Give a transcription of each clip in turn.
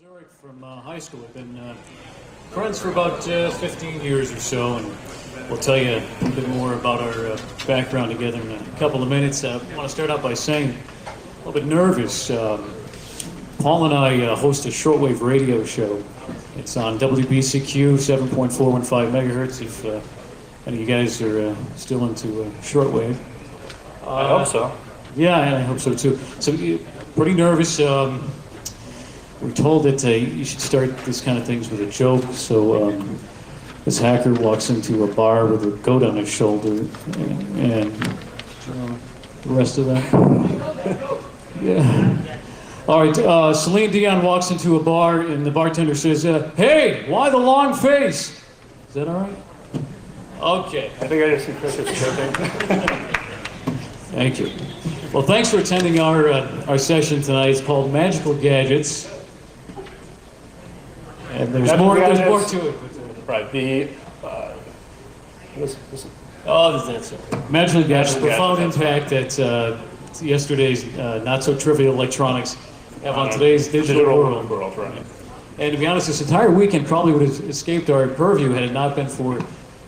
Zurich from high school. We've been friends for about 15 years or so, and we'll tell you a bit more about our background together in a couple of minutes. I want to start out by saying a little bit nervous. Paul and I host a shortwave radio show. It's on WBCQ 7.415 megahertz. If any of you guys are still into shortwave, I hope so. Yeah, I hope so too. So, pretty nervous. We're told that you should start this kind of things with a joke. So this hacker walks into a bar with a goat on his shoulder, and the rest of that. Yeah. All right. Celine Dion walks into a bar, and the bartender says, "Hey, why the long face?" Is that all right? Okay. I think I just see Chris joking. Thank you. Well, thanks for attending our session tonight. It's called Magical Gadgets. And there's more to it. Right. That's it. Magical Gadgets, profound impact that yesterday's not-so-trivial electronics have on today's digital world. Right. And to be honest, this entire weekend probably would have escaped our purview had it not been for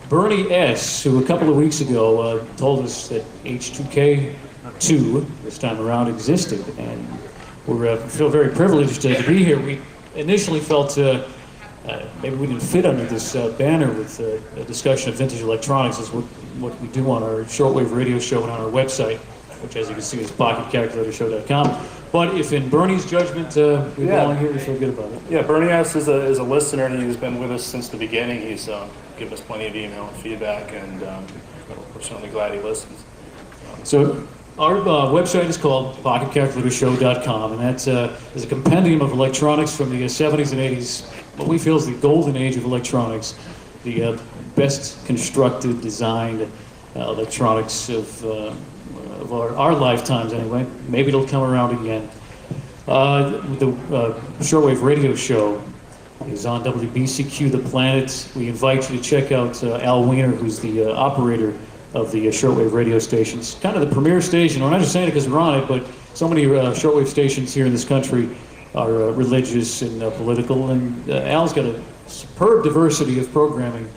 Bernie S., who a couple of weeks ago told us that H2K2 this time around existed. And we feel very privileged to be here. We initially felt maybe we didn't fit under this banner with a discussion of vintage electronics, is what we do on our shortwave radio show and on our website, which, as you can see, is pocketcalculatorshow.com. But if in Bernie's judgment we belong here, we feel good about it. Yeah, Bernie S. is a listener, and he's been with us since the beginning. He's given us plenty of email and feedback, and we're certainly glad he listens. So our website is called pocketcalculatorshow.com, and that is a compendium of electronics from the 70s and 80s, what we feel is the golden age of electronics, the best constructed, designed electronics of our lifetimes anyway. Maybe it'll come around again. The shortwave radio show is on WBCQ The Planet. We invite you to check out Al Wiener, who's the operator of the shortwave radio station. It's kind of the premier station. We're not just saying it because we're on it, but so many shortwave stations here in this country are religious and political, and Al's got a superb diversity of programming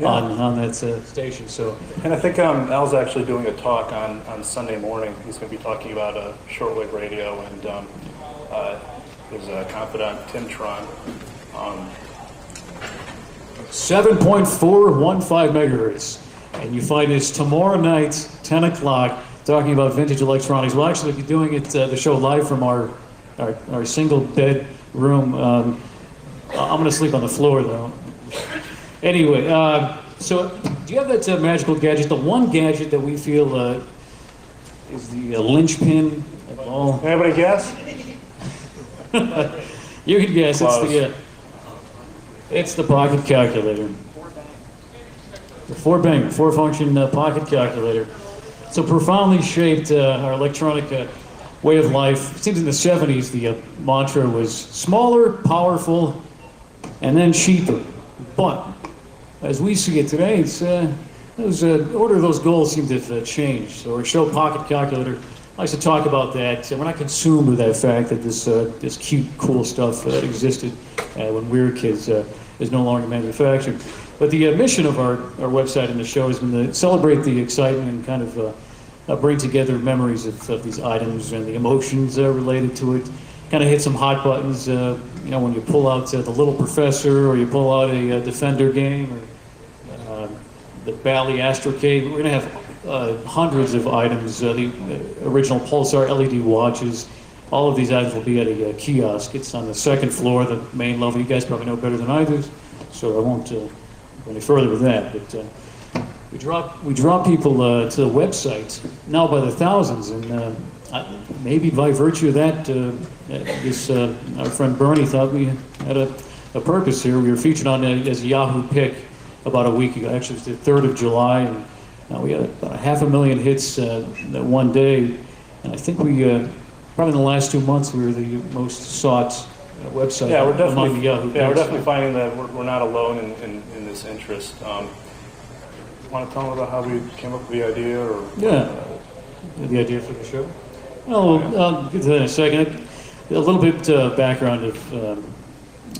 on that station. So, and I think Al's actually doing a talk on Sunday morning. He's going to be talking about shortwave radio, and there's a confidant, Tim Tron. 7.415 megahertz. And you find this tomorrow night, 10 o'clock, talking about vintage electronics. We'll actually be doing it, the show live from our single bed room. I'm going to sleep on the floor, though. Anyway, so do you have that magical gadget, the one gadget that we feel is the linchpin of all? Anybody guess? You can guess. It's the pocket calculator. The four-function pocket calculator. So profoundly shaped our electronic way of life. It seems in the 70s the mantra was smaller, powerful, and then cheaper. But as we see it today, it's order of those goals seem to have changed. So our show Pocket Calculator likes to talk about that. We're not consumed with that fact that this cute, cool stuff existed when we were kids is no longer manufactured. But the mission of our website and the show has been to celebrate the excitement and kind of bring together memories of these items and the emotions related to it. Kind of hit some hot buttons, when you pull out the Little Professor, or you pull out a Defender game, or the Bally Astrocade. We're going to have hundreds of items, the original Pulsar LED watches. All of these items will be at a kiosk. It's on the second floor, the main level. You guys probably know better than I do, so I won't go any further with that. But we draw people to the website now by the thousands, and maybe by virtue of that, our friend Bernie thought we had a purpose here. We were featured on as a Yahoo pick about a week ago. Actually, it was the 3rd of July, and we had about 500,000 hits that one day. And I think we probably in the last 2 months we were the most sought website among the Yahoo picks. Yeah, we're definitely finding that we're not alone in this interest. Want to tell them about how we came up with the idea, or the idea for the show? Well, I'll get to that in a second. A little bit background of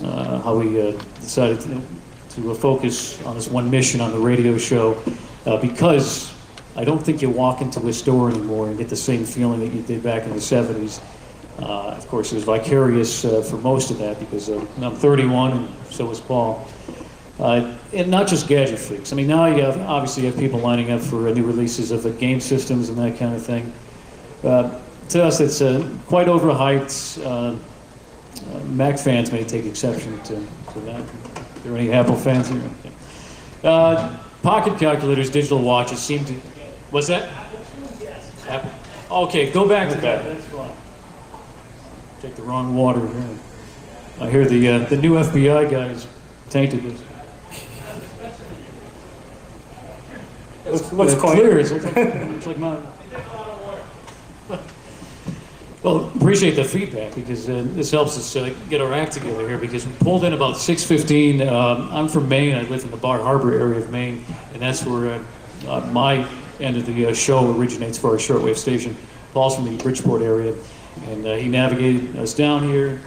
how we decided to focus on this one mission on the radio show, because I don't think you walk into a store anymore and get the same feeling that you did back in the 70s. Of course, it was vicarious for most of that, because I'm 31 and so was Paul. And not just gadget freaks. I mean, now you obviously have people lining up for new releases of game systems and that kind of thing. To us, it's quite overhyped. Mac fans may take exception to that. Are there any Apple fans here? Okay. Pocket calculators, digital watches seem to... What's that? Apple. Okay, go back to that. That's fine. Take the wrong water here. I hear the new FBI guy is tainted this. Looks clear. It's like mine. Well, appreciate the feedback, because this helps us get our act together here, because we pulled in about 6:15. I'm from Maine. I live in the Bar Harbor area of Maine, and that's where my end of the show originates for our shortwave station. Paul's from the Bridgeport area, and he navigated us down here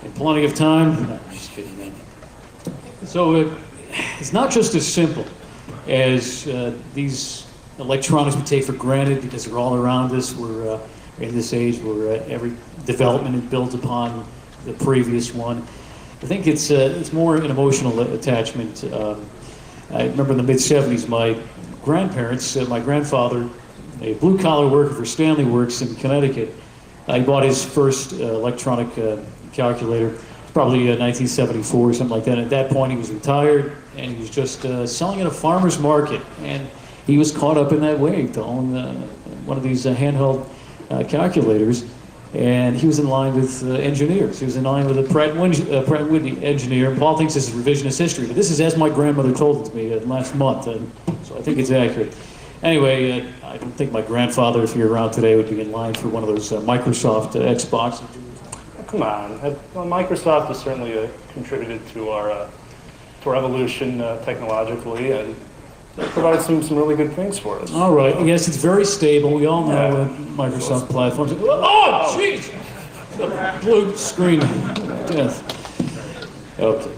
in plenty of time. No, just kidding, man. So it's not just as simple as these electronics we take for granted because they're all around us. We're in this age where every development builds upon the previous one. I think it's more an emotional attachment. I remember in the mid-'70s, my grandparents, my grandfather, a blue-collar worker for Stanley Works in Connecticut, he bought his first electronic calculator, probably 1974 or something like that. At that point, he was retired, and he was just selling at a farmer's market, and he was caught up in that wave to own one of these handheld calculators, and he was in line with engineers. He was in line with a Pratt & Whitney engineer. Paul thinks this is revisionist history, but this is as my grandmother told it to me last month, so I think it's accurate. Anyway, I don't think my grandfather, if he were around today, would be in line for one of those Microsoft Xbox. Come on. Microsoft has certainly contributed to our evolution technologically, and provides some really good things for us. All right. Yes, it's very stable. We all know Microsoft platforms. Oh, jeez! The blue screen. Death. Okay.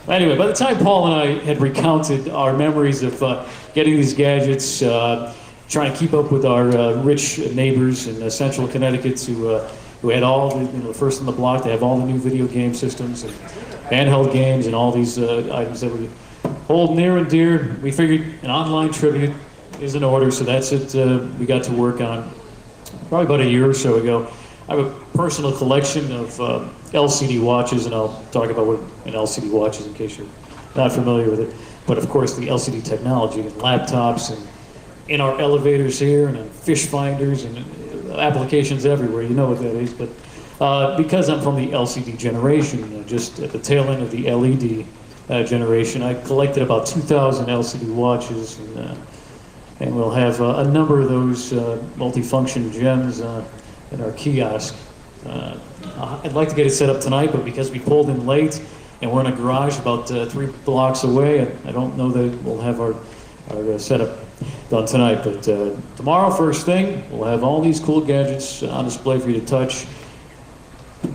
Anyway, by the time Paul and I had recounted our memories of getting these gadgets, trying to keep up with our rich neighbors in central Connecticut who had all the first on the block to have all the new video game systems and handheld games and all these items that we hold near and dear, we figured an online tribute is in order, so that's it. We got to work on probably about a year or so ago. I have a personal collection of LCD watches, and I'll talk about what an LCD watch is in case you're not familiar with it. But of course, the LCD technology in laptops and in our elevators here and in fish finders and applications everywhere. You know what that is. But because I'm from the LCD generation, just at the tail end of the LED generation, I collected about 2,000 LCD watches, and we'll have a number of those multifunction gems in our kiosk. I'd like to get it set up tonight, but because we pulled in late and we're in a garage about 3 blocks away, I don't know that we'll have our setup done tonight. But tomorrow, first thing, we'll have all these cool gadgets on display for you to touch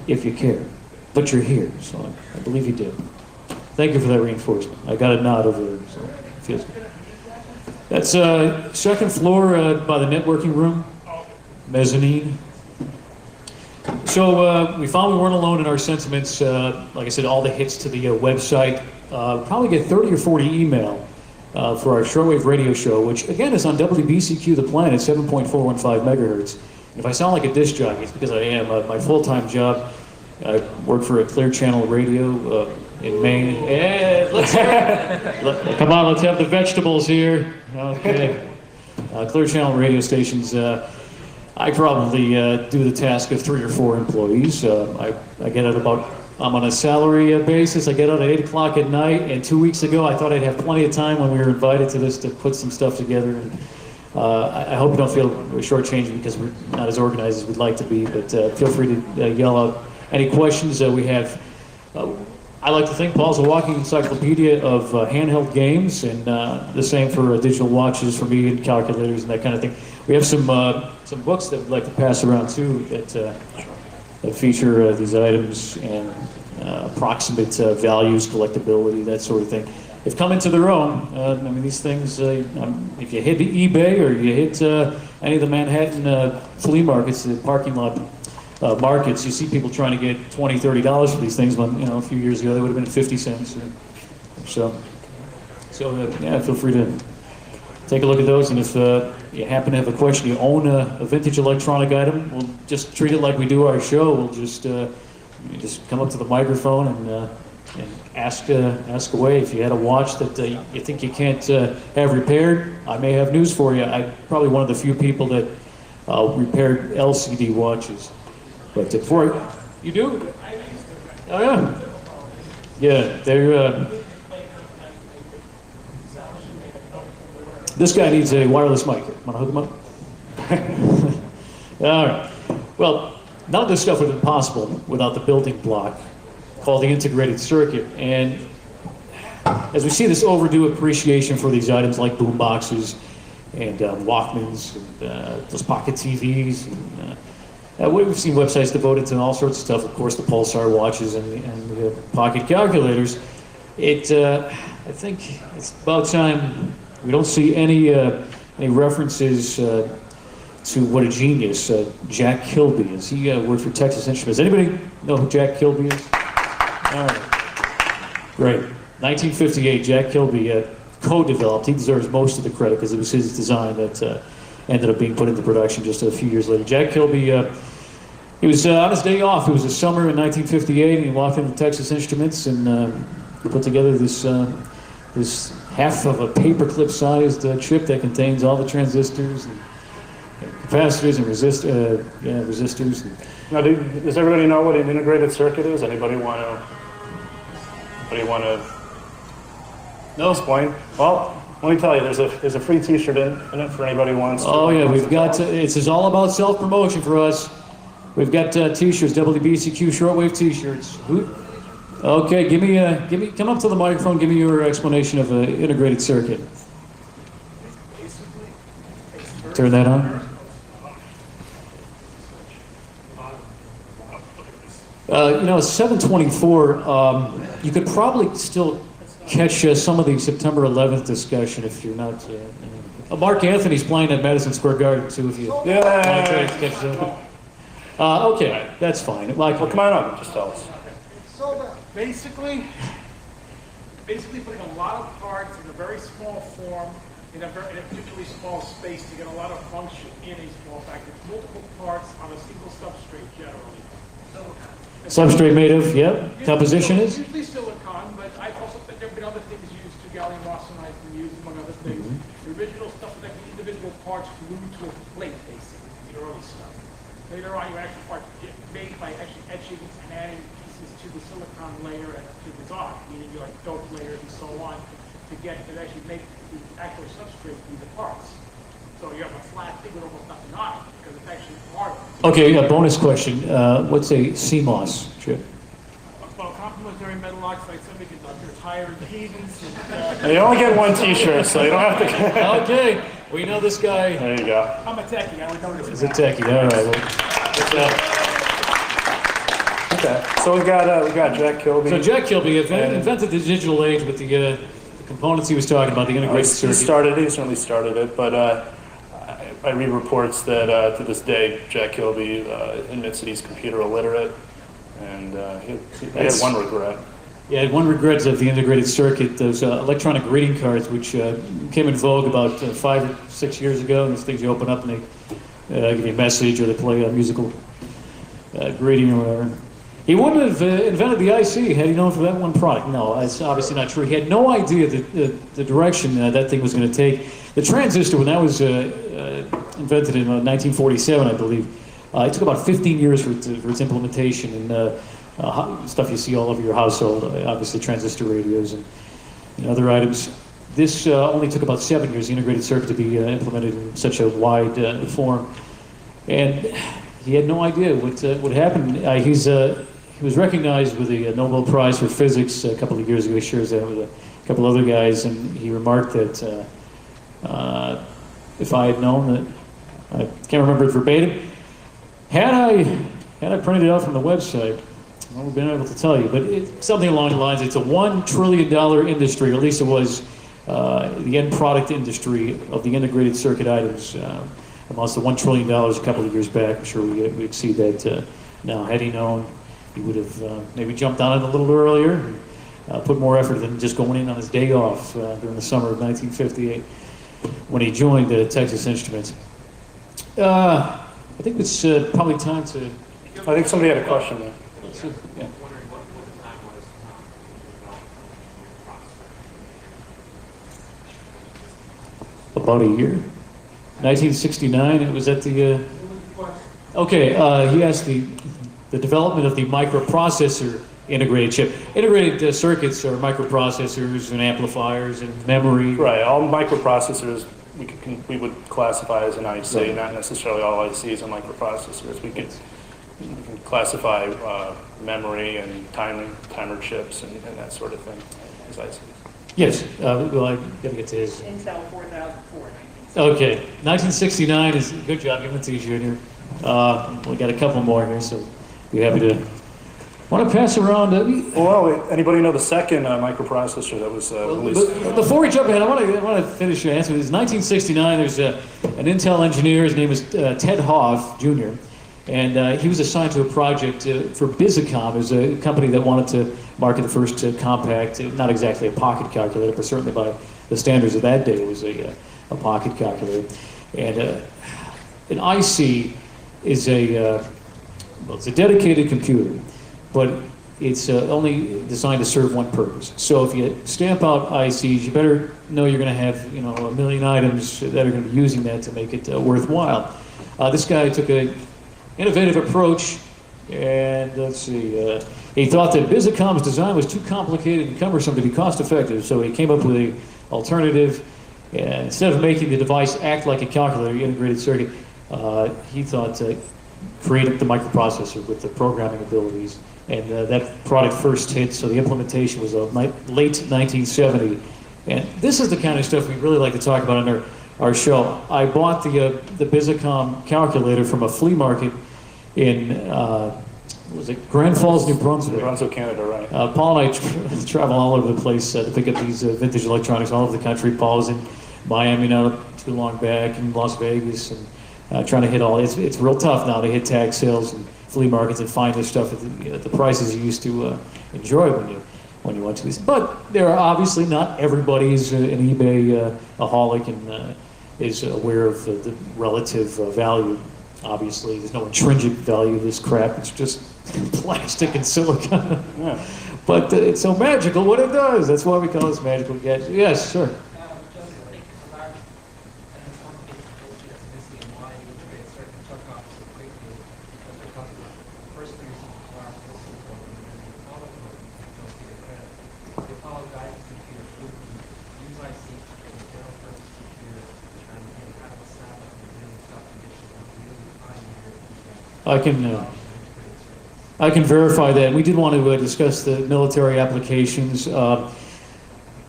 if you care. But you're here, so I believe you did. Thank you for that reinforcement. I got a nod over there, so it feels good. That's second floor by the networking room, mezzanine. So we found we weren't alone in our sentiments. Like I said, all the hits to the website. Probably get 30 or 40 email for our shortwave radio show, which again is on WBCQ The Planet, 7.415 megahertz. And if I sound like a disc jockey, it's because I am. My full-time job, I work for a Clear Channel radio in Maine. Come on, let's have the vegetables here. Okay. Clear Channel radio stations. I probably do the task of 3 or 4 employees. I get out I'm on a salary basis. I get out at 8 o'clock at night, and 2 weeks ago I thought I'd have plenty of time when we were invited to this to put some stuff together. And I hope you don't feel shortchanged because we're not as organized as we'd like to be, but feel free to yell out any questions we have. I like to think Paul's a walking encyclopedia of handheld games, and the same for digital watches for me and calculators and that kind of thing. We have some books that we'd like to pass around too. That that feature these items and approximate values, collectability, that sort of thing. They've come into their own. I mean, these things, if you hit eBay or you hit any of the Manhattan flea markets, the parking lot markets, you see people trying to get $20, $30 for these things when, you know, a few years ago they would have been 50 cents or so. So, yeah, feel free to take a look at those, and if you happen to have a question, you own a vintage electronic item, we'll just treat it like we do our show. We'll just come up to the microphone and ask away. If you had a watch that you think you can't have repaired, I may have news for you. I'm probably one of the few people that repaired LCD watches. But before you do, oh yeah, yeah, they're. This guy needs a wireless mic. Want to hook him up? All right. Well, none of this stuff would have been possible without the building block called the integrated circuit. And as we see this overdue appreciation for these items like boom boxes and Walkmans and those pocket TVs, and we've seen websites devoted to all sorts of stuff. Of course, the Pulsar watches and the pocket calculators. I think it's about time we don't see any references to what a genius Jack Kilby is. He worked for Texas Instruments. Anybody know who Jack Kilby is? All right. Great. 1958, Jack Kilby co-developed. He deserves most of the credit because it was his design that ended up being put into production just a few years later. Jack Kilby, he was on his day off. It was a summer in 1958, and he walked into Texas Instruments and put together this half of a paperclip-sized chip that contains all the transistors and capacitors and resistors. Now, does everybody know what an integrated circuit is? Anybody want to explain? Well, let me tell you, there's a free T-shirt in it for anybody who wants to. Oh yeah, we've got. It's all about self-promotion for us. We've got T-shirts, WBCQ shortwave T-shirts. Okay, come up to the microphone. Give me your explanation of an integrated circuit. Turn that on. You know, 724. You could probably still catch some of the September 11th discussion if you're not. Mark Anthony's playing at Madison Square Garden too. If you want to try to catch them. Okay, that's fine. Well, come on up. Just tell us. So basically putting a lot of parts in a very small form, in a particularly small space to get a lot of function in a small package. Multiple parts on a single substrate generally. Substrate made of, composition is? Usually silicon, but I've also there have been other things used too. Gallium arsenide has been used, among other things. The original stuff was actually individual parts glued to a plate, basically, the early stuff. Later on, you actually parts get made by actually etching and adding pieces to the silicon layer and to the die, meaning you like dope layers and so on, to actually make the actual substrate be the parts. So you have a flat thing with almost nothing on it, because it's actually part of it. Okay, a bonus question. What's a CMOS chip? Well, complementary metal oxide semiconductors, higher heathens. You only get one T-shirt, so you don't have to. Okay, we know this guy. There you go. I'm a techie, I would know this. He's a techie, all right. Okay, so we got Jack Kilby. So Jack Kilby invented the digital age with the components he was talking about, the integrated circuit. He certainly started it, but I read reports that to this day, Jack Kilby admits that he's computer illiterate, and he had one regret. Yeah, one regret of the integrated circuit, those electronic greeting cards, which came in vogue about 5 or 6 years ago. Those things you open up and they give you a message or they play a musical greeting or whatever. He wouldn't have invented the IC had he known for that one product. No, it's obviously not true. He had no idea the direction that thing was going to take. The transistor, when that was invented in 1947, I believe, it took about 15 years for its implementation and stuff you see all over your household, obviously transistor radios and other items. This only took about 7 years, the integrated circuit, to be implemented in such a wide form. And he had no idea what happened. He was recognized with the Nobel Prize for Physics a couple of years ago. He shares that with a couple other guys, and he remarked that if I had known that, I can't remember it verbatim, had and I printed it out from the website. I haven't been able to tell you, but it's something along the lines, it's a $1 trillion industry, or at least it was the end product industry of the integrated circuit items. Amounts to $1 trillion a couple of years back. I'm sure we exceed that now. Had he known, he would have maybe jumped on it a little earlier, and, put more effort than just going in on his day off during the summer of 1958 when he joined Texas Instruments. I think it's probably time to... I think somebody had a question there. Yeah. About a year. 1969, it was at the... Okay, he asked the development of the microprocessor integrated chip. Integrated circuits are microprocessors and amplifiers and memory. Right, all microprocessors we would classify as an IC, right. Not necessarily all ICs are microprocessors. We can classify memory and timer chips and that sort of thing as ICs. Yes, well, I gotta get to his. Intel 4004. Okay, 1969 is, good job, giving it to you, Junior. We got a couple more here, so be happy to. Want to pass around? Well, anybody know the second microprocessor that was released? Before we jump ahead, I want to finish your answer. It's 1969. There's an Intel engineer. His name is Ted Hoff Jr. And he was assigned to a project for Bizicom. It was a company that wanted to market the first compact, not exactly a pocket calculator, but certainly by the standards of that day, it was a pocket calculator. And an IC is it's a dedicated computer, but it's only designed to serve one purpose. So if you stamp out ICs, you better know you're going to have a million items that are going to be using that to make it worthwhile. This guy took an innovative approach, and let's see, he thought that Bizicom's design was too complicated and cumbersome to be cost-effective, so he came up with an alternative. And instead of making the device act like a calculator, integrated circuit, he thought created the microprocessor with the programming abilities. And that product first hit, so the implementation was late 1970. And this is the kind of stuff we really like to talk about on our show. I bought the Bizicom calculator from a flea market in, was it Grand Falls, New Brunswick? New Brunswick, Canada, right. Paul and I travel all over the place to pick up these vintage electronics all over the country. Paul was in Miami not too long back, in Las Vegas, and trying to hit all. It's real tough now to hit tag sales and flea markets and find this stuff at the prices you used to enjoy when you went to these. But there are obviously not everybody's an eBay aholic and is aware of the relative value. Obviously, there's no intrinsic value of this crap. It's just plastic and silicon. Yeah. But it's so magical what it does. That's why we call this magical gadget. Yes, sir. I can verify that. We did want to discuss the military applications, but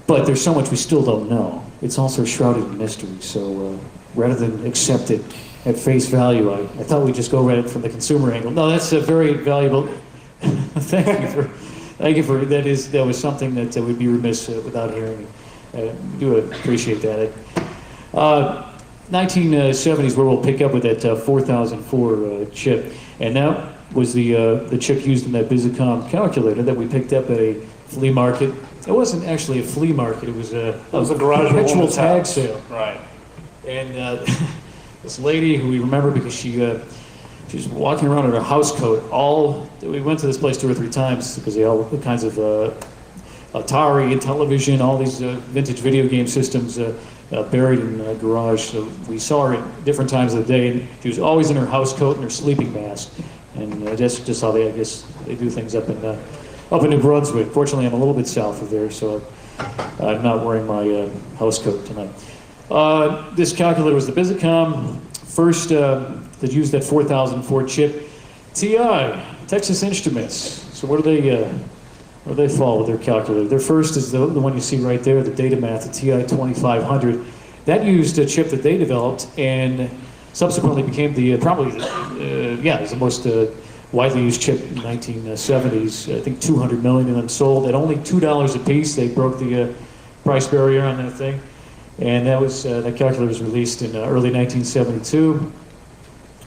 there's so much we still don't know. It's also shrouded in mystery. So rather than accept it at face value, I thought we'd just go at it from the consumer angle. No, that's a very valuable. Thank you for that. That was something that we'd be remiss without hearing. I do appreciate that. 1970s where we'll pick up with that 4004 chip, and that was the chip used in that Bizicom calculator that we picked up at a flea market. It wasn't actually a flea market; it was a garage perpetual tag sale. Right. And this lady who we remember because she was walking around in her house coat. We went to this place 2 or 3 times because they had all kinds of Atari and television, all these vintage video game systems. Buried in the garage, so we saw her at different times of the day, and she was always in her house coat and her sleeping mask, and that's just how I guess they do things up in New Brunswick. Fortunately, I'm a little bit south of there, so I'm not wearing my house coat tonight. This calculator was the Bizicom first that used that 4004 chip. TI, Texas Instruments. So where do they fall with their calculator? Their first is the one you see right there, the Datamath, the TI 2500. That used a chip that they developed and subsequently became the most widely used chip in the 1970s. I think 200 million of them sold at only $2 a piece. They broke the price barrier on that thing. And that calculator was released in early 1972.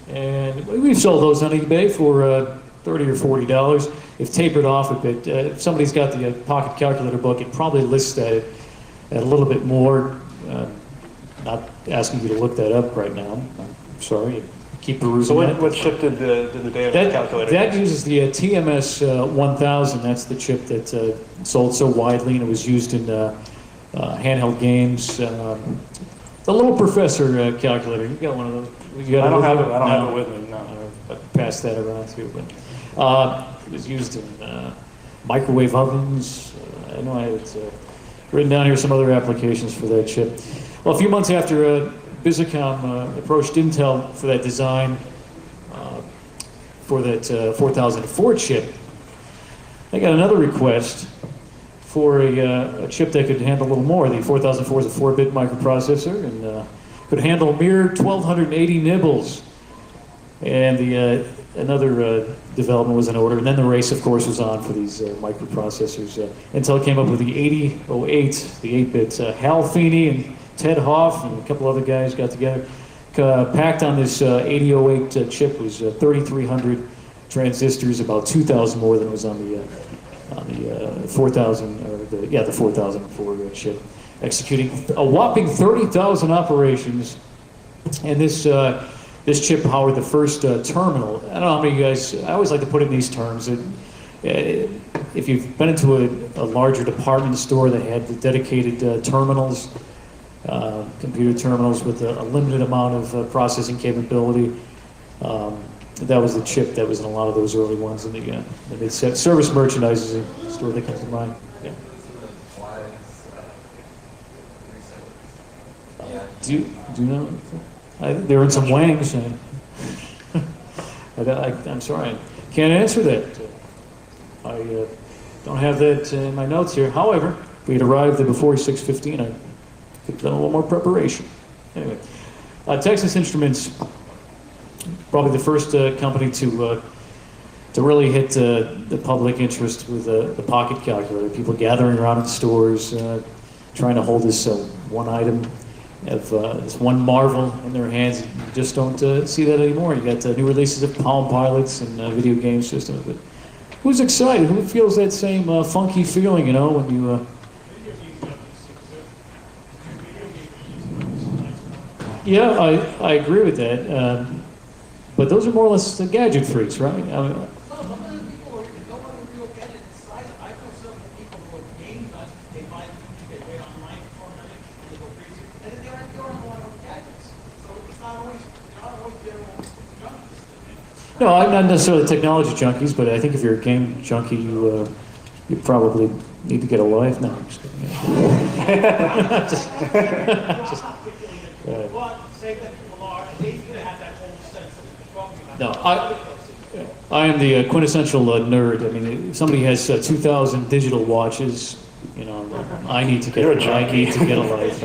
And we've sold those on eBay for $30 or $40. It's tapered off a bit. If somebody's got the pocket calculator book, it probably lists at a little bit more. Not asking you to look that up right now. I'm sorry. Keep perusing. So that. what chip did the data calculator That use? uses the TMS 1000. That's the chip that sold so widely, and it was used in handheld games. The little professor calculator. You got one of those? You got I don't have it. with I don't you? have it with me. No. But pass that around too. But it was used in microwave ovens. I know I had it written down here some other applications for that chip. Well, a few months after Visicom approached Intel for that design for that 4004 chip, they got another request for a chip that could handle a little more. The 4004 is a 4-bit microprocessor and could handle a mere 1,280 nibbles. And another development was in order, and then the race, of course, was on for these microprocessors. Intel came up with the 8008, the 8-bit. Hal Feeney and Ted Hoff and a couple other guys got together. Packed on this 8008 chip was 3,300 transistors, about 2,000 more than was on the 4,000 or the 4004 chip, executing a whopping 30,000 operations. And this chip powered the first terminal. I don't know how many of you guys, I always like to put it in these terms. If you've been into a larger department store that had the dedicated terminals, computer terminals with a limited amount of processing capability, that was the chip that was in a lot of those early ones. And they said service merchandise is a store that comes to mind. Yeah. Do you know? They were in some wangs. I'm sorry, I can't answer that. I don't have that in my notes here. However, if we had arrived there before 6:15, I could have done a little more preparation. Anyway, Texas Instruments, probably the first company to really hit the public interest with the pocket calculator. People gathering around in stores, trying to hold this one item of this one marvel in their hands. You just don't see that anymore. You got new releases of Palm Pilots and video game systems. But who's excited? Who feels that same funky feeling, when you... Yeah, I agree with that. But those are more or less the gadget freaks, right? No, I'm not necessarily technology junkies, but I think if you're a game junkie, you probably need to get a life. No, I'm just kidding. No, I am the quintessential nerd. I mean, if somebody has 2,000 digital watches, I need to get a life.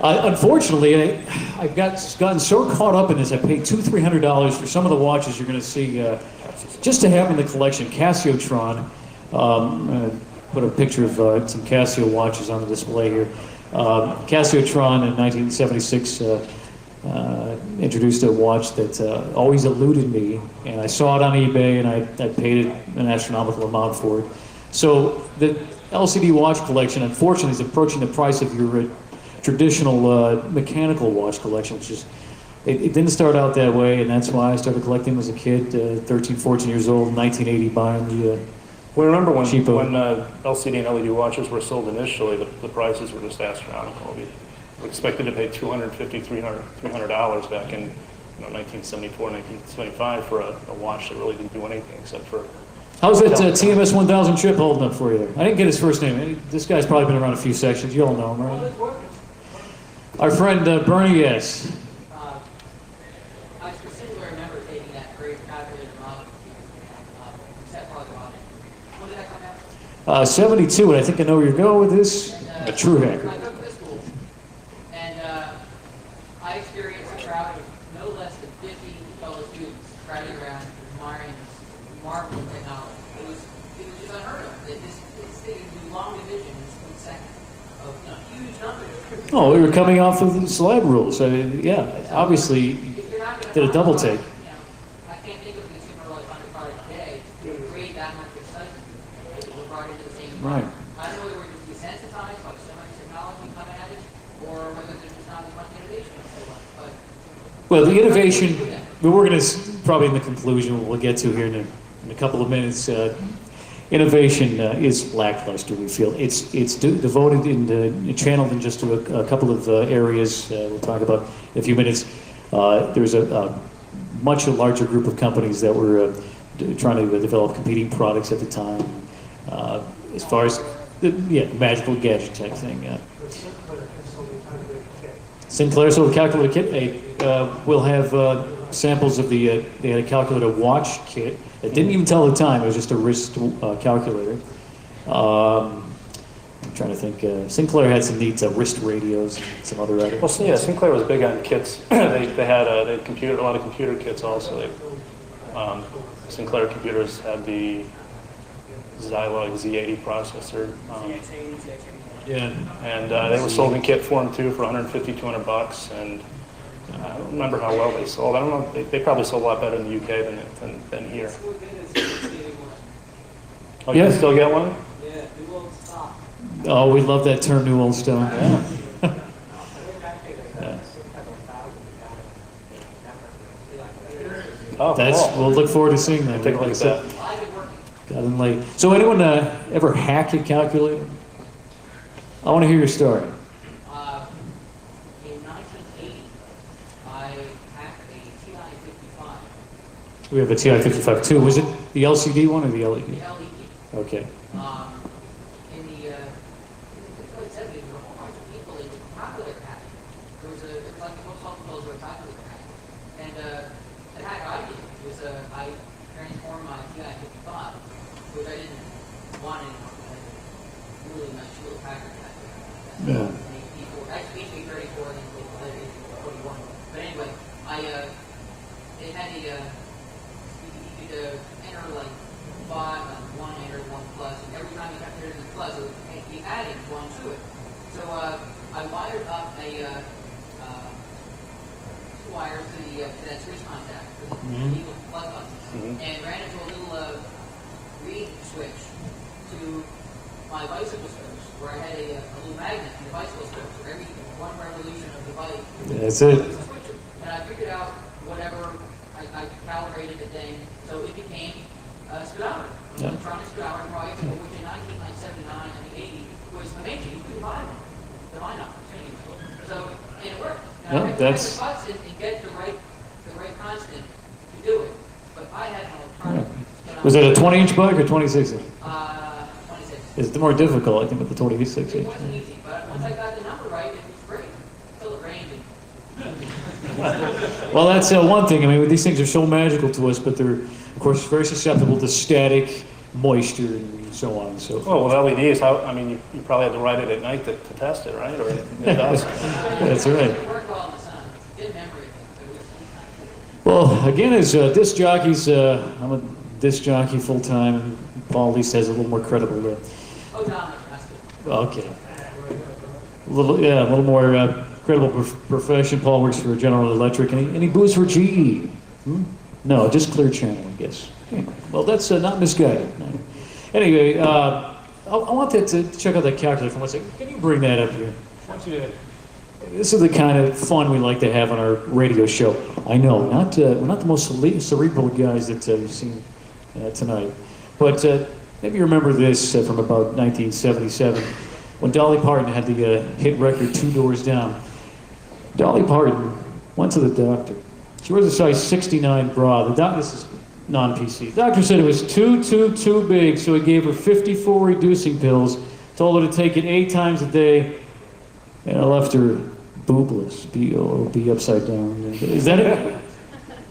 Unfortunately, I've gotten so caught up in this. I paid $200-300 for some of the watches you're going to see just to have in the collection. Casio-tron. Put a picture of some Casio watches on the display here. Casio-tron in 1976 introduced a watch that always eluded me, and I saw it on eBay, and I paid an astronomical amount for it. So the LCD watch collection, unfortunately, is approaching the price of your traditional mechanical watch collection, which is, it didn't start out that way, and that's why I started collecting as a kid, 13, 14 years old, 1980, buying the Well, remember when cheapo. when LCD and LED watches were sold initially, the prices were just astronomical. We expected to pay $250, $300 back in 1974, 1975 for a watch that really didn't do anything except for... How's that TMS 1000 chip holding up for you there? I didn't get his first name. This guy's probably been around a few sections. You all know him, right? Our friend Bernie, yes. I specifically remember taking that great calculator model. Set farther on it. When did that come out? 72, and I think I know where you're going with this. A true hacker. I took this school, and I experienced a crowd of no less than 50 fellow students crowding remarkable technology. It was just unheard of. This thing can do long division in split seconds of huge numbers. Oh, we were coming off of the slab rules. I mean, yeah, obviously If you're not gonna did a double find take. I can't think of a consumer electronic product today that would create that much excitement with regard to the same Right. product. I don't know whether we're just desensitized by so much technology coming at it, or whether there's just not as much innovation as they want. But Well, the innovation, we're going to, probably in the conclusion, we'll get to here in a couple of minutes, innovation is lackluster, we feel. It's devoted and channeled in just to a couple of areas we'll talk about in a few minutes. There's a much larger group of companies that were trying to develop competing products at the time. As far as, magical gadget type thing. Sinclair sold a calculator kit. We'll have samples of they had a calculator watch kit that didn't even tell the time. It was just a wrist calculator. I'm trying to think. Sinclair had some neat wrist radios and some other items. Well, so, yeah, Sinclair was big on kits. they had a lot of computer kits also. Sinclair computers had the Zilog Z80 processor. Yeah. And they were sold in kit form too for $150, $200, and I don't remember how well they sold. I don't know. They probably sold a lot better in the UK than here. Oh, you can still get one? yeah, new old stock. Oh, we love that term, New Old Stone. Yeah. Oh, cool. We'll look forward to seeing that. Take a look at that. Got in late. So anyone ever hack a calculator? I want to hear your story. In 1980, I hacked a TI-55. We have a TI-55 too. Was it the LCD one or the LED? The LED. Okay. In the early 70s, there were a whole bunch of people in calculator hacking. It was like the most helpful was calculator hacking. And the hack I did was I transformed my TI-55, which I didn't want anymore. I had a really nice little hacker hack. Yeah. Actually, HP34 and then 41. But anyway, it had you could enter like 1 enter 1 plus, and every time you kept entering the plus, it would be adding 1 to it. So I wired up two wires to that switch contact for the equal plus buttons, and ran it to a little read switch to my bicycle spokes, where I had a little magnet in the bicycle spokes for every one revolution of the bike. That's it. And I figured out whatever, I calibrated the thing, so it became a speedometer. Yeah. Electronic speedometer price, which in 1979 and 80 was amazing. You couldn't buy one, to my knowledge. So, and it worked. And Yeah, I that's- press the buttons and get the right constant to do it. But I had an electronic speedometer. Was it a 20-inch bike or 26-inch? 26. It's more difficult, I think, with the 26-inch. It wasn't easy, but once I got the number right, it was great. Until it rained. Well, that's one thing. I mean, these things are so magical to us, but they're, of course, very susceptible to static, moisture, and so on and so forth. Oh, with LEDs, you probably had to ride it at night to test it, right? Or at dusk. That's right. It worked well in the sun. Good memory. Well, again, as disc jockeys, I'm a disc jockey full-time, and Paul at least has a little more credible Oh, Dominic, that's good. okay. A little more credible profession. Paul works for General Electric, and he booze for GE. No, just Clear Channel, I guess. Well, that's not misguided. No. Anyway, I wanted to check out that calculator for 1 second. Can you bring that up here? This is the kind of fun we like to have on our radio show. I know, we're not the most cerebral guys that you've seen tonight, but maybe you remember this from about 1977 when Dolly Parton had the hit record Two Doors Down. Dolly Parton went to the doctor. She wears a size 69 bra. This is non-PC. The doctor said it was too big, so he gave her 54 reducing pills, told her to take it 8 times a day, and I left her boobless, B-O-O-B upside down. Is that it?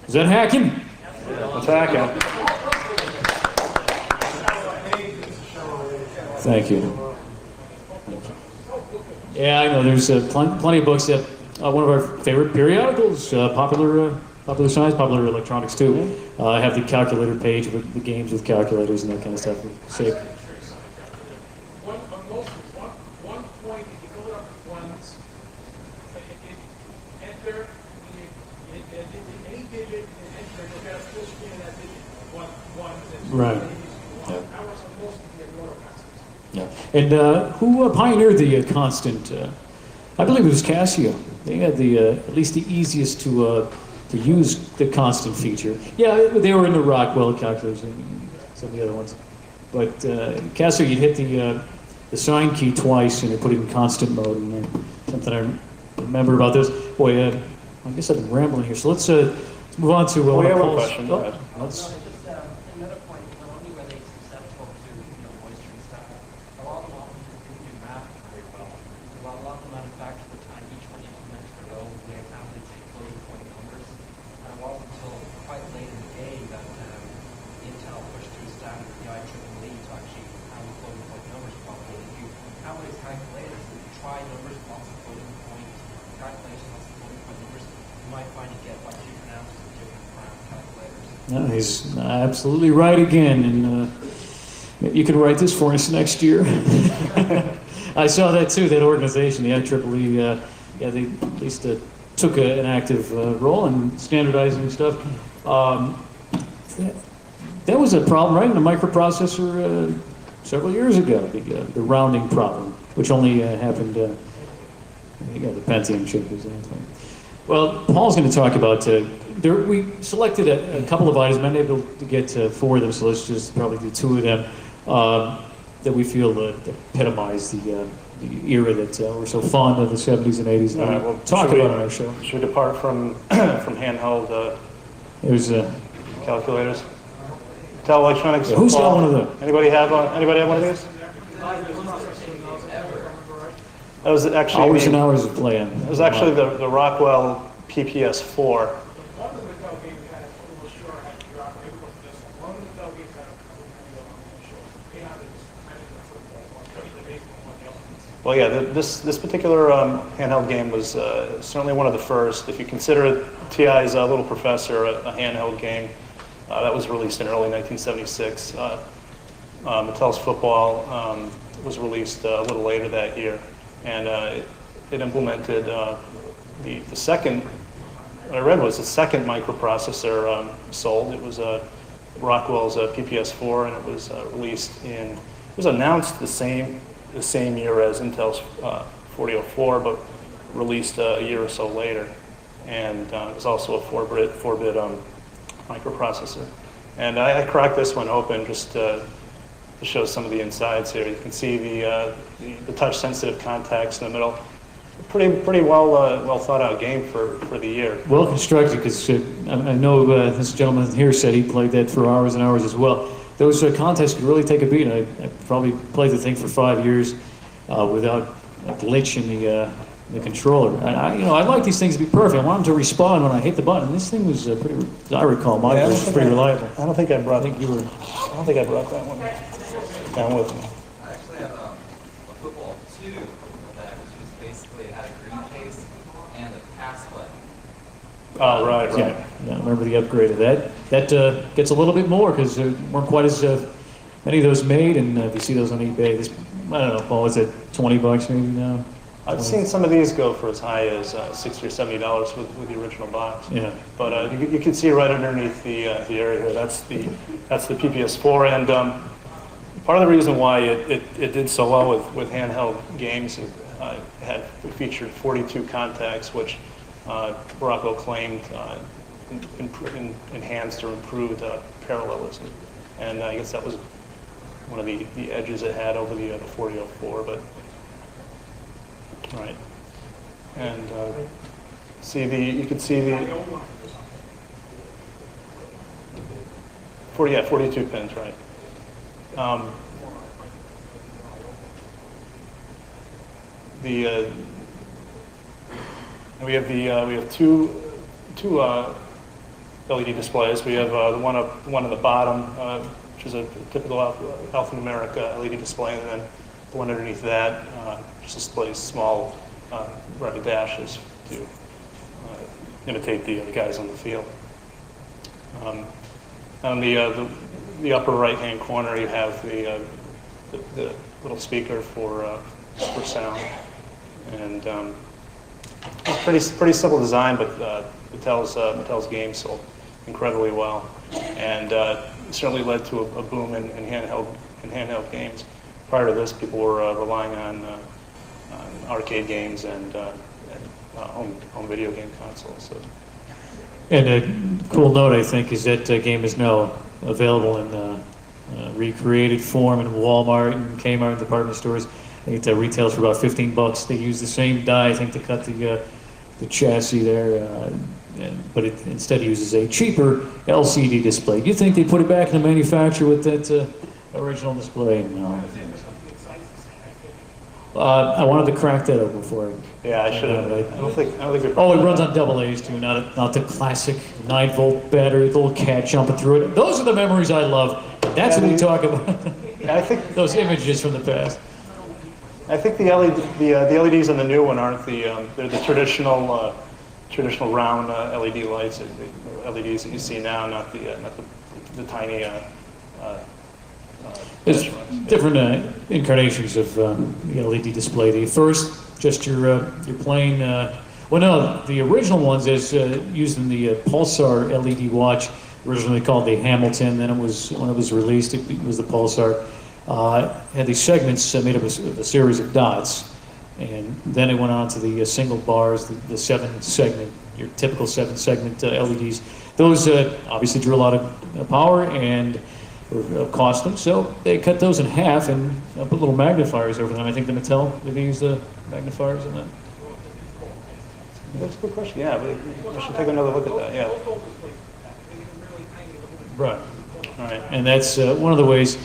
Is that hacking? What's hacking? Thank you. Yeah, I know. There's plenty of books that one of our favorite periodicals, popular Popular Science, Popular Electronics too. I have the calculator page with the games with calculators and that kind of stuff. Safe. One point, if you fill it up with ones, enter, any digit, and enter, you'll get a full screen of that digit, one. Right. That was most of the auto concepts. Yeah. And who pioneered the constant? I believe it was Casio. They had the at least the easiest to use the constant feature. Yeah, they were in the Rockwell calculators and some of the other ones. But Casio, you'd hit the sign key twice and it put it in constant mode. And something I remember about this. Boy, I guess I've been rambling here. So let's move on to. We have a Paul's- question. Go ahead. let's- Just another point, it only relates susceptible to, moisture and stuff. A lot of them didn't do math very well. A lot of the manufacturers at the time, each one implemented their own way of handling floating point numbers. And it wasn't until quite late in the game that Intel pushed through standard the IEEE to actually handle floating point numbers properly. If you nowadays calculators, if you try numbers, lots of floating point calculations, lots of floating point numbers, you might find you get like different answers with different calculators. No, he's absolutely right again, and maybe you can write this for us next year. I saw that too. That organization, the IEEE, yeah, they at least took an active role in standardizing stuff. That was a problem, right, in a microprocessor several years ago. The rounding problem, which only happened. The Pentium chip is anything. Well, Paul's going to talk about. We selected a couple of items. I'm not able to get four of them, so let's just probably do two of them that we feel epitomize the era that we're so fond of, the 70s and 80s. All right, well, talk should about we- on our show. Should we depart from from handheld It was calculators? Intel Electronics. Yeah, who's got one of them? Anybody have one of these? That was actually hours and hours of playing. It was actually the Rockwell PPS4. One of the Mattel games had a little sure had to drop, maybe it wasn't this one. One of the Mattel games had a little sure. They had this, I think the football one, maybe the baseball one, the other one. Well, yeah, this particular handheld game was certainly one of the first. If you consider TI's Little Professor a handheld game, that was released in early 1976. Mattel's Football was released a little later that year, and it implemented the second. What I read was the second microprocessor sold. It was Rockwell's PPS4, and it was released in. It was announced the same year as Intel's 4004, but released a year or so later. And it was also a 4-bit microprocessor. And I cracked this one open just to show some of the insides here. You can see the touch-sensitive contacts in the middle. Pretty well thought out game for the year. Well constructed, because I know this gentleman here said he played that for hours and hours as well. Those contests could really take a beat. I probably played the thing for 5 years without a glitch in the controller. I like these things to be perfect. I want them to respond when I hit the button. This thing was pretty, as I recall, my was pretty reliable. I don't think I brought. I think you were. I don't think I brought that one down with me. I actually have a football 2 that was basically had a green case and a pass button. Oh, right. Yeah, I remember the upgrade of that. That gets a little bit more because there weren't quite as many of those made, and if you see those on eBay, I don't know, Paul, is it $20 maybe now? I've seen some of these go for as high as $60 or $70 with the original box. Yeah. But you can see right underneath the area here. That's the PPS4, and part of the reason why it did so well with handheld games, it featured 42 contacts, which Rockwell claimed enhanced or improved parallelism, and I guess that was one of the edges it had over the 4004. But right, and you can see the 42 pins, right. We have two LED displays. We have the one on the bottom, which is a typical alphanumeric LED display, and then the one underneath that just displays small red dashes to imitate the guys on the field. On the upper right-hand corner, you have the little speaker for sound, and it's pretty simple design, but Mattel's games sold incredibly well, and certainly led to a boom in handheld games. Prior to this, people were relying on arcade games and home video game consoles. So. And a cool note, I think, is that game is now available in recreated form in Walmart and Kmart department stores. I think it retails for about $15. They use the same die, I think, to cut the chassis there, but it instead uses a cheaper LCD display. Do you think they put it back in the manufacturer with that original display? No. I wanted to crack that open for it. Yeah, I should have. I don't think. Oh, it runs on AA too, not the classic 9-volt battery, the little cat jumping through it. Those are the memories I love. That's what we talk about. I think those images from the past. I think the LEDs on the new one aren't they're the traditional round LED lights, the LEDs that you see now, not the tiny. There's different incarnations of the LED display. The first, just your plain. Well, no, the original ones is used in the Pulsar LED watch, originally called the Hamilton. Then when it was released, it was the Pulsar. Had these segments made up of a series of dots, and then it went on to the single bars, the 7-segment, your typical 7-segment LEDs. Those obviously drew a lot of power and were costly, so they cut those in half and put little magnifiers over them. I think the Mattel, did they use the magnifiers in that? That's a good question. Yeah, we should take another look at that. Yeah. Right. All right. And that's one of the ways,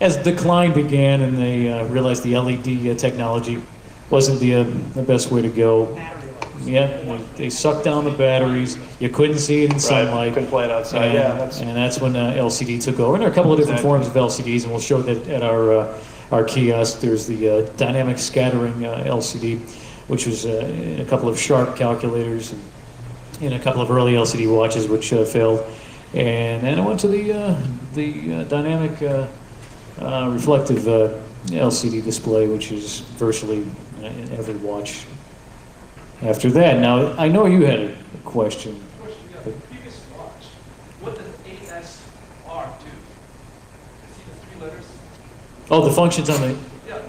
as decline began and they realized the LED technology wasn't the best way to go. Yeah, they sucked down the batteries. You couldn't see it in sunlight. Couldn't play it outside. And that's when LCD took over. And there are a couple of different forms of LCDs, and we'll show that at our kiosk. There's the dynamic scattering LCD, which was in a couple of Sharp calculators and in a couple of early LCD watches, which failed. And then I went to the dynamic reflective LCD display, which is virtually in every watch after that. Now, I know you had a question. The biggest watch. What does ASR do? See the 3 letters? Oh, the functions on the... Yeah.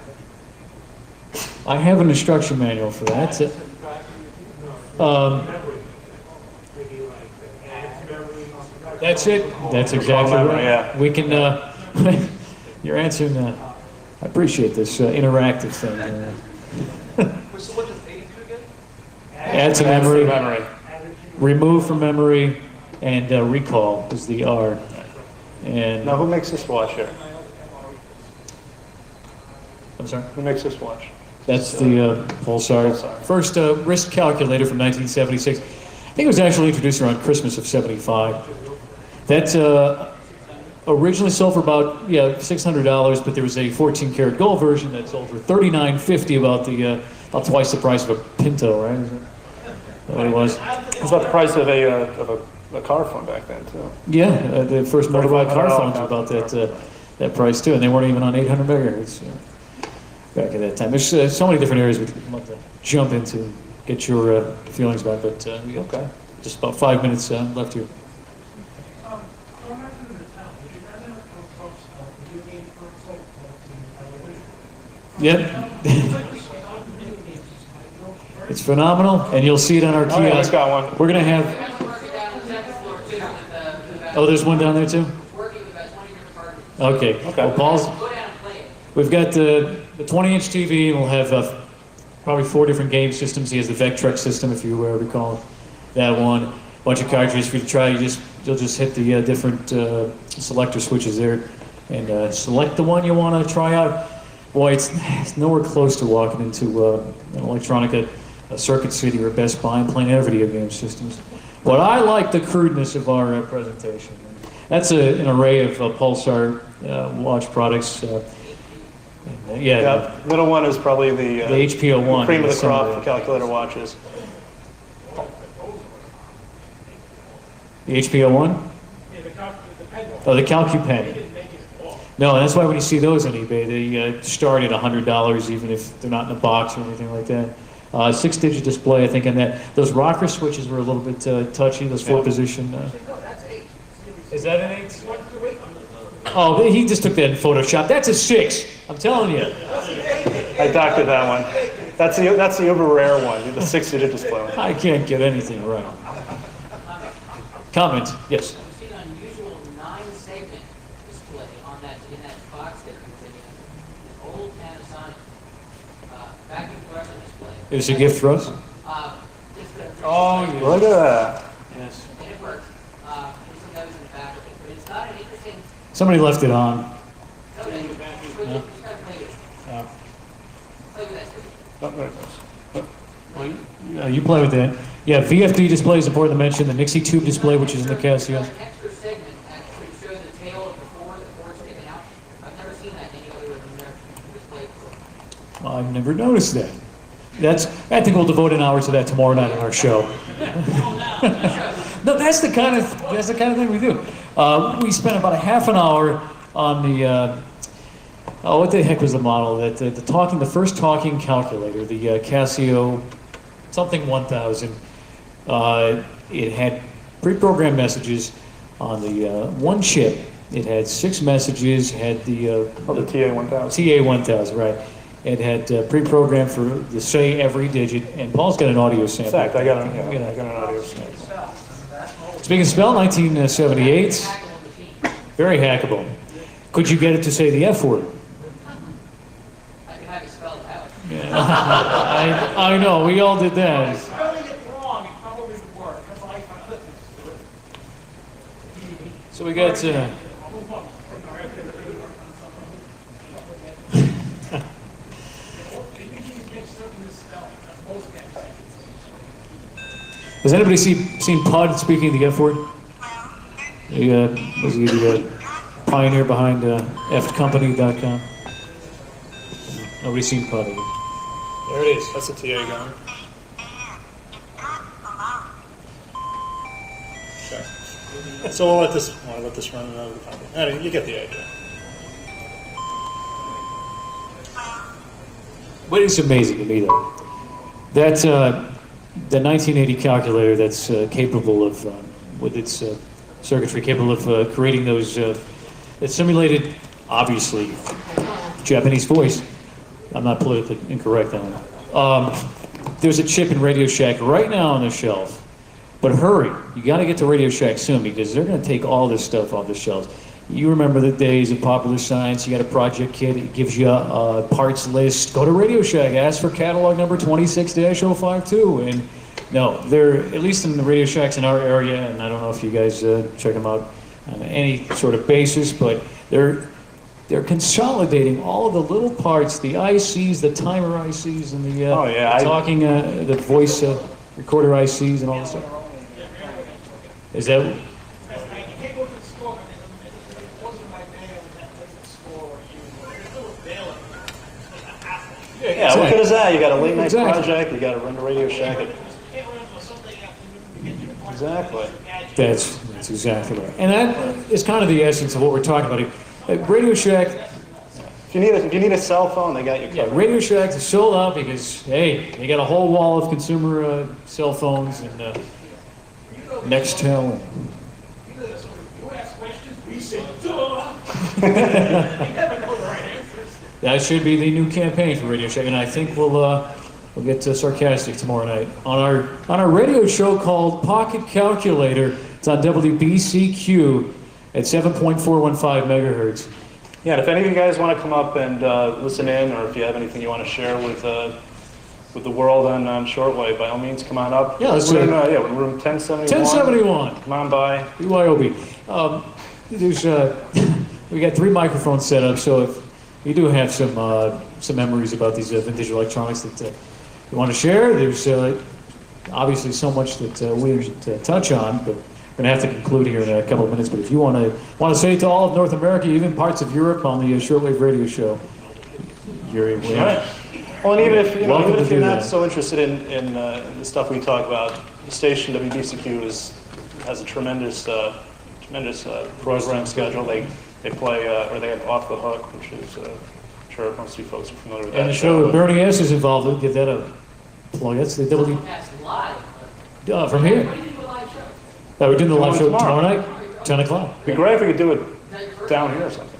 I have an instruction manual for that. That's it. That's exactly right. Yeah. We can... you're answering... I appreciate this interactive thing. So what does A do again? Add to memory, remove from memory, and recall is the R. And Now, who makes this watch here? I'm sorry. Who makes this watch? That's the Pulsar. First wrist calculator from 1976. I think it was actually introduced around Christmas of '75. That originally sold for about $600, but there was a 14-karat gold version that sold for $39.50, about twice the price of a Pinto, right? Is that what it was? It's about the price of a car phone back then too. Yeah, the first motorized car phones were about that price too, and they weren't even on 800 megahertz back at that time. There's so many different areas we'd love to jump into, get your feelings about, but we got just about 5 minutes left here. Yep. It's phenomenal, and you'll see it on our kiosk. Oh, yeah, we've got one. We're going to have... Working down the second floor too with Oh, there's one down there too? working with about 20 different partners. Okay. Well, Paul's... Go down and play it. We've got the 20-inch TV, and we'll have probably 4 different game systems. He has the Vectrex system, if you recall that one. A bunch of cartridges for you to try. You'll just hit the different selector switches there and select the one you want to try out. Boy, it's nowhere close to walking into an electronica, a Circuit City or a Best Buy and playing other video game systems. But I like the crudeness of our presentation. That's an array of Pulsar watch products. Yeah, middle one is probably the HPO1. cream of the crop for calculator watches. The HPO1? pen. Oh, the They CalcuPen. didn't make it at all. No, that's why when you see those on eBay, they start at $100, even if they're not in a box or anything like that. 6-digit display, I think, and that those rocker switches were a little bit touchy. Those 4-position. No, that's 8. Is that an 8? 1 through 8. Oh, he just took that in Photoshop. That's a 6. I'm telling you. I doctored that one. That's the uber rare one, the 6-digit display one. I can't get anything right. Comment? Yes. I've seen an unusual 9-segment display in that box that you're thinking of. An old Panasonic vacuum compressor display. Is it a gift for us? Just a- Oh, yeah. Look at that. Yes. And it works. There's some notes in the back of it, but it's not an interesting. Somebody left it on. Okay. Just gotta play with it. Yeah. Play with that. Oh, there it goes. You play with that. Yeah, VFD display is important to mention. The Nixie tube display, which is in the Casio. An extra segment that could show the tail of the board sticking out. I've never seen that in any other display before. I've never noticed that. I think we'll devote an hour to that tomorrow night on our show. No, that's the kind of thing we do. We spent about a half an hour on the what the heck was the model that the first talking calculator, the Casio something 1000. It had pre-programmed messages on the one chip. It had 6 messages. Had the Oh, the TA1000. TA1000, right? It had pre-programmed for the say every digit, and Paul's got an audio In sample. fact, I got an audio sample. Speaking of spell, 1978, Hackable machine. very hackable. Could you get it to say the F word? I can have it spelled out. Yeah. I know, we all did that. Spelling it wrong, it probably would work. That's why I put it. So we got, I'll move on. has anybody seen Pud speaking the F word? He, was he the pioneer behind fcompany.com? Nobody's seen Pud. There it is. That's the TA going. Okay. So we'll let this run over the company. Anyway, you get the idea. What is amazing to me, though, that the 1980 calculator that's capable of, with its circuitry, capable of creating those, that simulated, obviously, Japanese voice. I'm not politically incorrect on that. There's a chip in Radio Shack right now on the shelf, but hurry, you got to get to Radio Shack soon because they're going to take all this stuff off the shelves. You remember the days of Popular Science, you got a project kit, it gives you a parts list. Go to Radio Shack, ask for catalog number 26-052. And no, they're, at least in the Radio Shacks in our area, and I don't know if you guys check them out on any sort of basis, but they're consolidating all of the little parts, the ICs, the timer ICs, and the, Oh, yeah, the talking, the voice recorder ICs and all this stuff. Is that... I can't go to the store, it wasn't my mail that was the store or you. There's a little mail. Yeah, what good is that? You got a late night Exactly. project, you got to run the Radio Shack. Can't run until Sunday afternoon to get your parts. Exactly. That's exactly right. And that is kind of the essence of what we're talking about here. Radio Shack, If you need a cell phone, they got you yeah, covered. Radio Shack is sold out because, hey, they got a whole wall of consumer cell phones and Nextel. You ask questions, we say, duh. You never know the right answers. That should be the new campaign for Radio Shack, and I think we'll get sarcastic tomorrow night on our radio show called Pocket Calculator. It's on WBCQ at 7.415 megahertz. Yeah, and if any of you guys want to come up and listen in, or if you have anything you want to share with the world on shortwave, by all means, come on up. Yeah, let's we're in, do we're in room 1071. 1071. Come on by. BYOB. There's we got 3 microphones set up, so if you do have some memories about these vintage electronics that you want to share, there's obviously so much that we should touch on, but we're going to have to conclude here in a couple of minutes. But if you want to say to all of North America, even parts of Europe, on the shortwave radio show, you're All right. Well, and even if Welcome even to if you're do not that. so interested in the stuff we talk about, the station WBCQ has a tremendous tremendous program schedule. They play, or they have Off the Hook, which is, I'm sure most of you folks are familiar with that And the show with show. Bernie S. is involved. We'll give that a plug. That's the W. That's live. From here. When do you do a live show? We're doing the live show Tomorrow. tomorrow night, 10 o'clock. It'd be great if we could do it Is that your first down live here or show? something.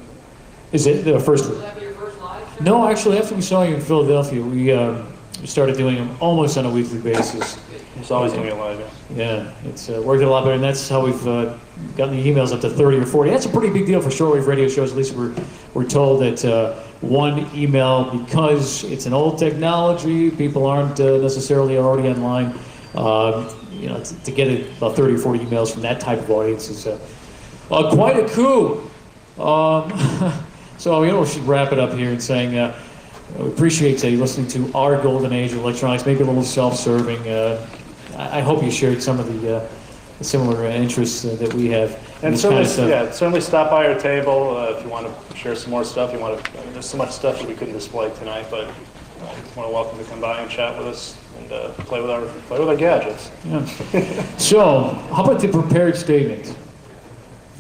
Is it the first Will one? that be your first live show? No, actually, after we saw you in Philadelphia, we started doing them almost on a weekly basis. It's always doing it live, yeah. Yeah, it's worked a lot better, and that's how we've gotten the emails up to 30 or 40. That's a pretty big deal for shortwave radio shows. At least we're told that one email, because it's an old technology, people aren't necessarily already online. To get about 30 or 40 emails from that type of audience is quite a coup. So we should wrap it up here and saying we appreciate you listening to our golden age of electronics, maybe a little self-serving. I hope you shared some of the similar interests that we have. in And this kind certainly, of stuff. certainly stop by our table if you want to share some more stuff. There's so much stuff that we couldn't display tonight, but you're more welcome to come by and chat with us and play with our gadgets. Yeah. So, how about the prepared statement?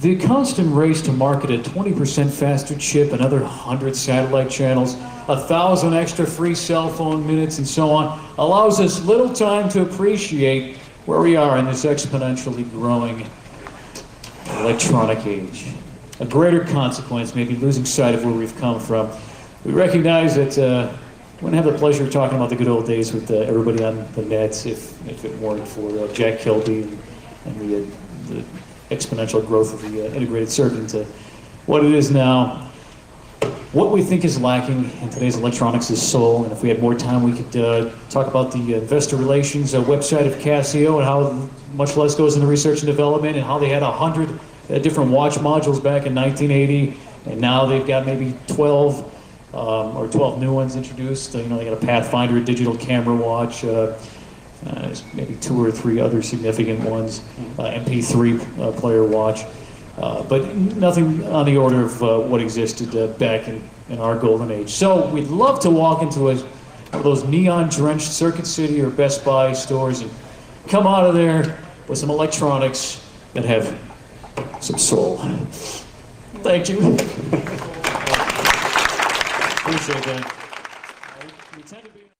The constant race to market a 20% faster chip, another 100 satellite channels, 1,000 extra free cell phone minutes, and so on, allows us little time to appreciate where we are in this exponentially growing electronic age. A greater consequence may be losing sight of where we've come from. We recognize that we wouldn't have the pleasure of talking about the good old days with everybody on the nets if it weren't for Jack Kilby and the exponential growth of the integrated circuit into what it is now. What we think is lacking in today's electronics is soul, and if we had more time, we could talk about the investor relations website of Casio and how much less goes into research and development, and how they had 100 different watch modules back in 1980, and now they've got maybe 12 or 12 new ones introduced. They got a Pathfinder, a digital camera watch, maybe 2 or 3 other significant ones, MP3 player watch. But nothing on the order of what existed back in our golden age. So we'd love to walk into one of those neon-drenched Circuit City or Best Buy stores and come out of there with some electronics that have some soul. Thank you. Appreciate that. We tend to be